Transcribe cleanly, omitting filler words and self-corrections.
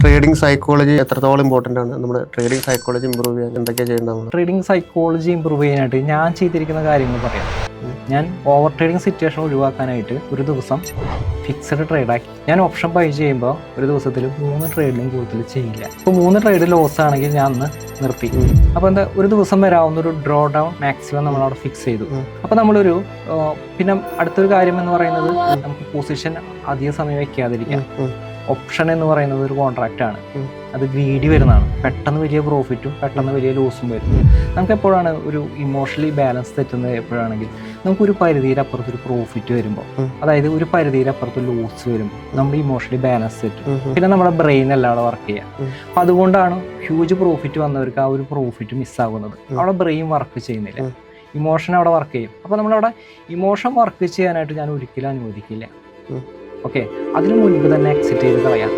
Trading psychology എത്രത്തോളം important ആണ്? നമ്മുടെ ട്രേഡിംഗ് സൈക്കോളജി ഇമ്പ്രൂവ് ചെയ്യാൻ എന്തൊക്കെയാണ് ചെയ്യുന്നത് നമ്മൾ? ട്രേഡിംഗ് സൈക്കോളജി ഇമ്പ്രൂവ് ചെയ്യാനായിട്ട് ഞാൻ ചെയ്തിരിക്കുന്ന കാര്യങ്ങൾ പറയാം. ഞാൻ ഓവർ ട്രേഡിംഗ് സിറ്റുവേഷൻ ഒഴിവാക്കാനായിട്ട് ഒരു ദിവസം ഫിക്സഡ് ട്രേഡാക്കി. ഞാൻ ഓപ്ഷൻ ബൈ ചെയ്യുമ്പോൾ ഒരു ദിവസത്തിൽ 3 ട്രേഡിലും കൂടുതൽ ചെയ്യില്ല. ഇപ്പോൾ 3 ട്രേഡ് ലോസ് ആണെങ്കിൽ ഞാൻ അന്ന് നിർത്തി. അപ്പോൾ എന്താ, ഒരു ദിവസം വരാവുന്ന ഒരു ഡ്രോ ഡൗൺ മാക്സിമം നമ്മളവിടെ ഫിക്സ് ചെയ്തു. അപ്പോൾ നമ്മളൊരു പിന്നെ അടുത്തൊരു കാര്യം എന്ന് പറയുന്നത്, നമുക്ക് പൊസിഷൻ അധിക സമയം വയ്ക്കാതിരിക്കാം. ഓപ്ഷൻ എന്ന് പറയുന്നത് ഒരു കോൺട്രാക്റ്റ് ആണ്. അത് ഗ്രീഡി വരുന്നതാണ്. പെട്ടെന്ന് വലിയ പ്രോഫിറ്റും പെട്ടെന്ന് വലിയ ലോസും വരും. നമുക്ക് എപ്പോഴാണ് ഒരു ഇമോഷണലി ബാലൻസ് തെറ്റുന്നത്? എപ്പോഴാണെങ്കിൽ നമുക്കൊരു പരിധിയുടെ അപ്പുറത്തൊരു പ്രോഫിറ്റ് വരുമ്പോൾ, അതായത് ഒരു പരിധിയുടെ അപ്പുറത്ത് ലോസ് വരുമ്പോൾ നമ്മൾ ഇമോഷണലി ബാലൻസ് തെറ്റും. പിന്നെ നമ്മുടെ ബ്രെയിൻ അല്ലാതെ വർക്ക് ചെയ്യാം. അപ്പം അതുകൊണ്ടാണ് ഹ്യൂജ് പ്രോഫിറ്റ് വന്നവർക്ക് ആ ഒരു പ്രോഫിറ്റ് മിസ്സാകുന്നത്. അവിടെ ബ്രെയിൻ വർക്ക് ചെയ്യുന്നില്ല, ഇമോഷൻ അവിടെ വർക്ക് ചെയ്യും. അപ്പോൾ നമ്മളവിടെ ഇമോഷൻ വർക്ക് ചെയ്യാനായിട്ട് ഞാൻ ഒരിക്കലും അനുവദിക്കില്ല. ഓക്കെ, അതിനു മുൻപ് തന്നെ എക്സിറ്റ് ചെയ്ത് കളയാം.